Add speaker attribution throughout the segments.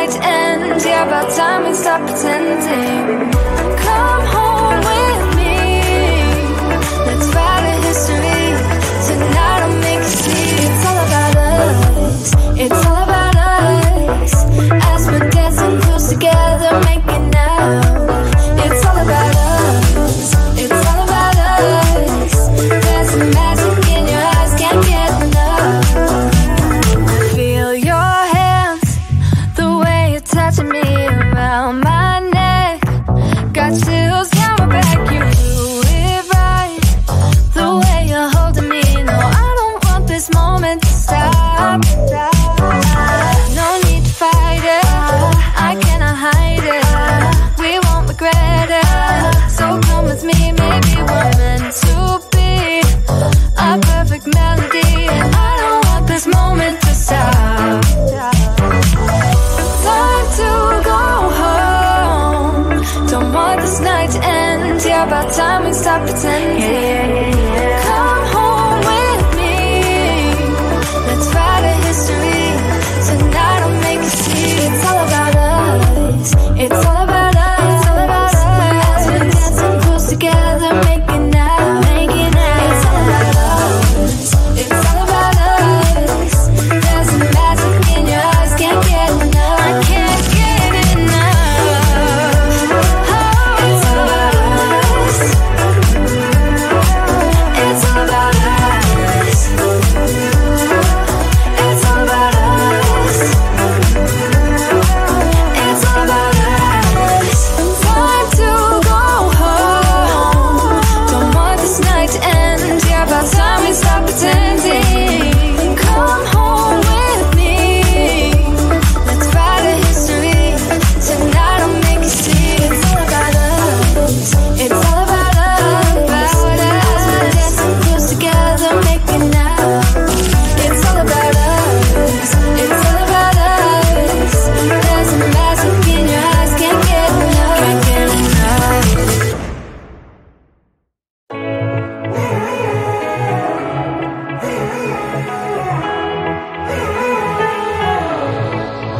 Speaker 1: night to end. Yeah, about time we stop pretending. Come home with me. Let's write a history. Tonight I'll make you see. It's all about us. It's all about us. As we're dancing close together, making out. It's all about us. It's all about us. There's some magic in your eyes, can't get enough. Feel your hands, the way you're touching me around my neck. Got chills down my back, you do it right. The way you're holding me, no, I don't want this moment to stop. No need to fight it, I cannot hide it. We won't regret it. So come with me, maybe we're meant to be. A perfect melody, and I don't want this moment to stop. Time to go home. Don't want this night to end. Yeah, about time we stop pretending. Come home with me. Let's write a history. Tonight I'll make you see. It's all about us. It's all about us. It's all about us. As we're dancing close together, making out, making out. It's all about us. It's all about us. There's some magic in your eyes, can't get enough. I can't get enough. Oh, it's all about us. It's all about us. It's all about us. It's all about us. Time to go home. Don't want this night to end. Yeah, about time we stop pretending. Come home with me. Let's write a history. Tonight I'll make you see. It's all about us. It's all about us. As we're dancing close together, making out. It's all about us. It's all about us. There's a magic in your eyes, can't get enough. Can't get enough.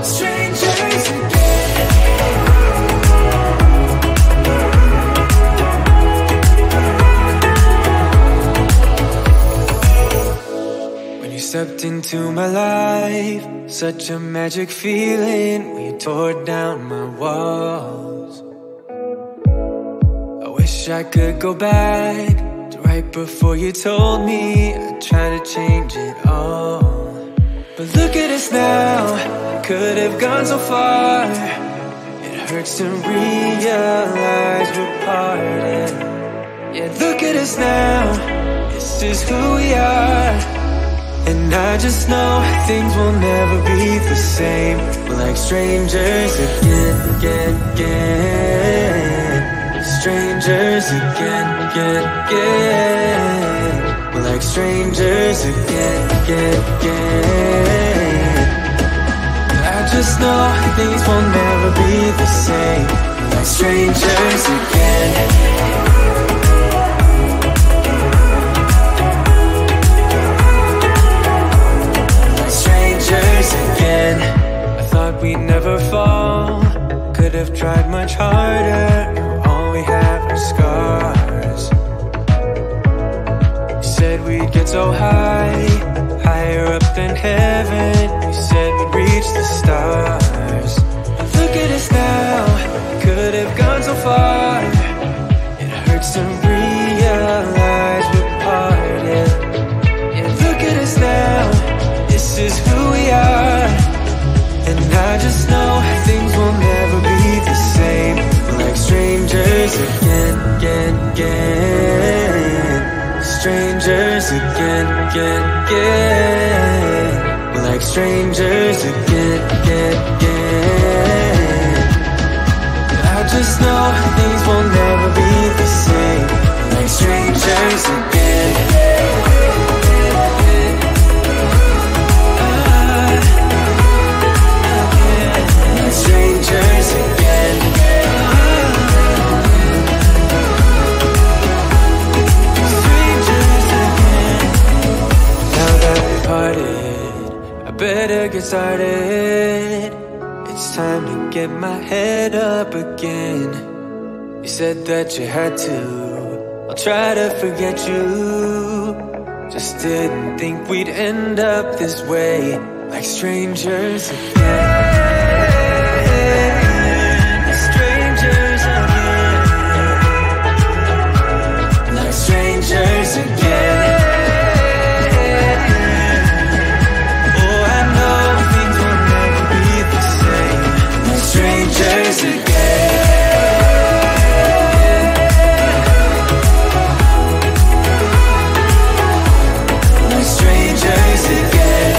Speaker 2: Strangers when you stepped into my life, such a magic feeling when you tore down my walls. I wish I could go back to right before you told me I'd try to change it all. But look at us now, could have gone so far. It hurts to realize we're parted. Yeah, look at us now, this is who we are. And I just know things will never be the same. We're like strangers again. Strangers again. We're like strangers again. I just know things will never be the same. We're like strangers again. Again, I thought we'd never fall. Could have tried much harder. Now all we have are scars. You said we'd get so high, higher up than heaven. You said we'd reach the stars. But look at us now, could have gone so far. It hurts to realize we're parted. Yeah, look at us now, this is who we are. And I just know things will never be the same. We're like strangers again. Strangers again. We're like strangers again. I just know things will never be the same. We're like strangers again. Strangers again. Strangers again. Now that we parted, I better get started. it's time to get my head up again. You said that you had to, I'll try to forget you. Just didn't think we'd end up this way, like strangers again. Strangers again. Like strangers again. Oh, I know things will never be the same, like strangers again. Like strangers again.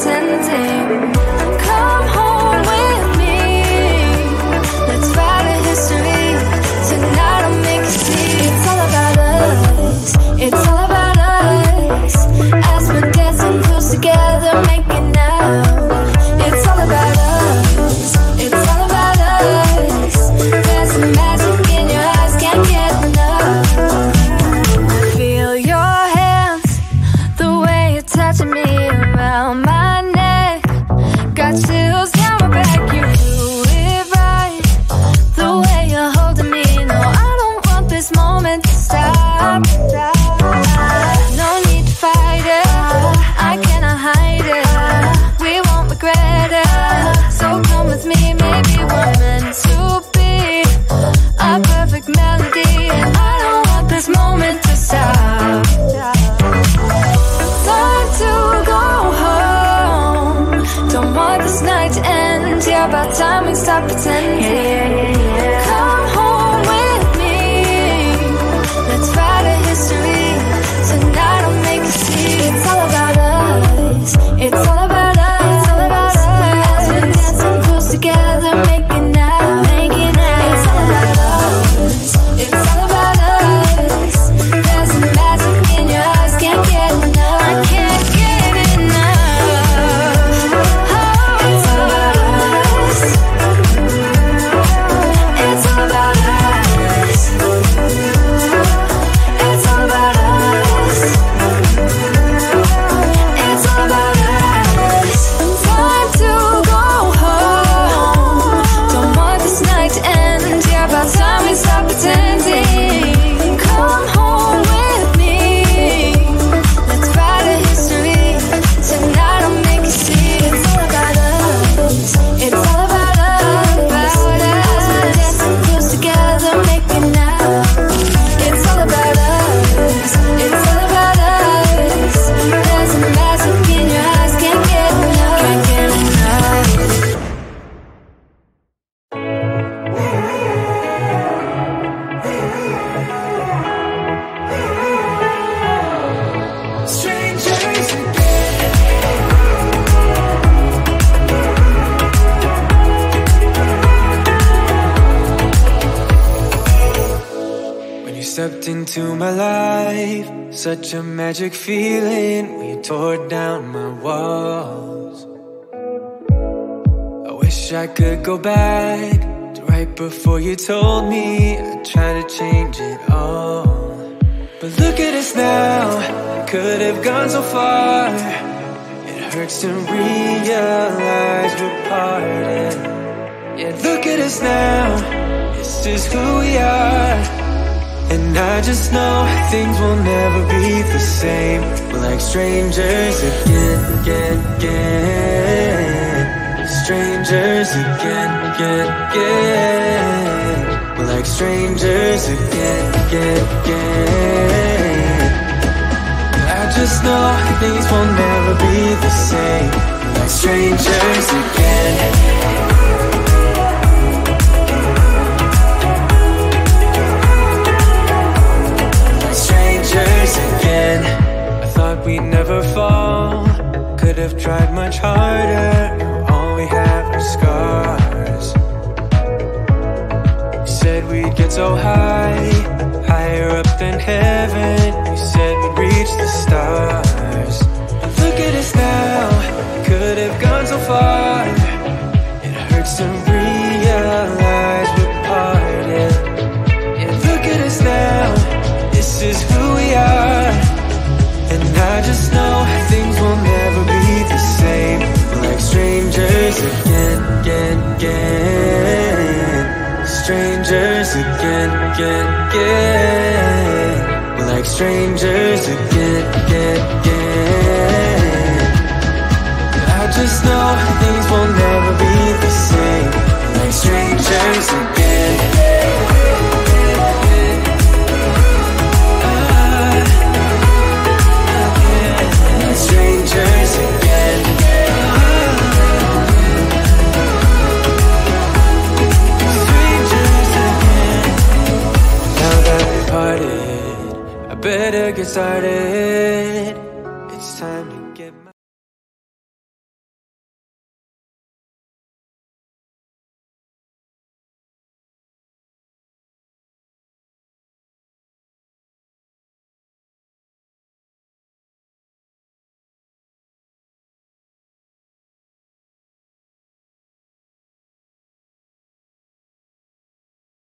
Speaker 1: pretending. Come home with me. Let's write a history. Tonight I'll make you see. It's all about us. It's all about us. As we're dancing close together, making out. It's all about us. It's all about us. There's some magic in your eyes, can't get enough. Feel your hands, the way you're touching me around my neck. Got chills down my back, you do it right. The way you're holding me, no, I don't want this moment to stop. No need to fight it, I cannot hide it. We won't regret it, so come with me, maybe we're meant to be. A perfect melody, and I don't want this moment to stop. Time to go home. Don't want this night to end. Yeah, about time we stop pretending. Come home with me. Let's write a history. Tonight I'll make you see. It's all about us. It's all about us. It's all about us. As we're dancing close together, making out, making out. It's all about us. It's all about us. There's some magic in your eyes, can't get enough. I can't get enough. Oh, it's all about us. It's all about us. It's all about us. It's all about us. Time to go home. Don't want this night to end. Yeah, about time we stop pretending. Come home with me. Let's write a history. Tonight I'll make you see. It's all about us. It's all about us. As we're dancing close together, making out. It's all about us. It's all about us. There's a magic in your eyes, can't get enough. Can't get enough.
Speaker 2: Strangers when you stepped into my life, such a magic feeling when you tore down my walls. I wish I could go back to right before you told me I'd try to change it all. But look at us now, could have gone so far. It hurts to realize we're parted. Yeah, look at us now, this is who we are. And I just know things will never be the same. We're like strangers again. Strangers again. We're like strangers again. I just know things will never be the same. We're like strangers again. Again, I thought we'd never fall. Could have tried much harder. Now all we have are scars. You said we'd get so high, higher up than heaven. You said we'd reach the stars. But look at us now, could have gone so far. It hurts to realize we're parted. Yeah, look at us now, this is who we are. And I just know things will never be the same. We're like strangers again. Strangers again. We're like strangers again. I just know things will never be the same. We're like strangers again. Strangers again. Strangers again. Now that we parted, I better get started.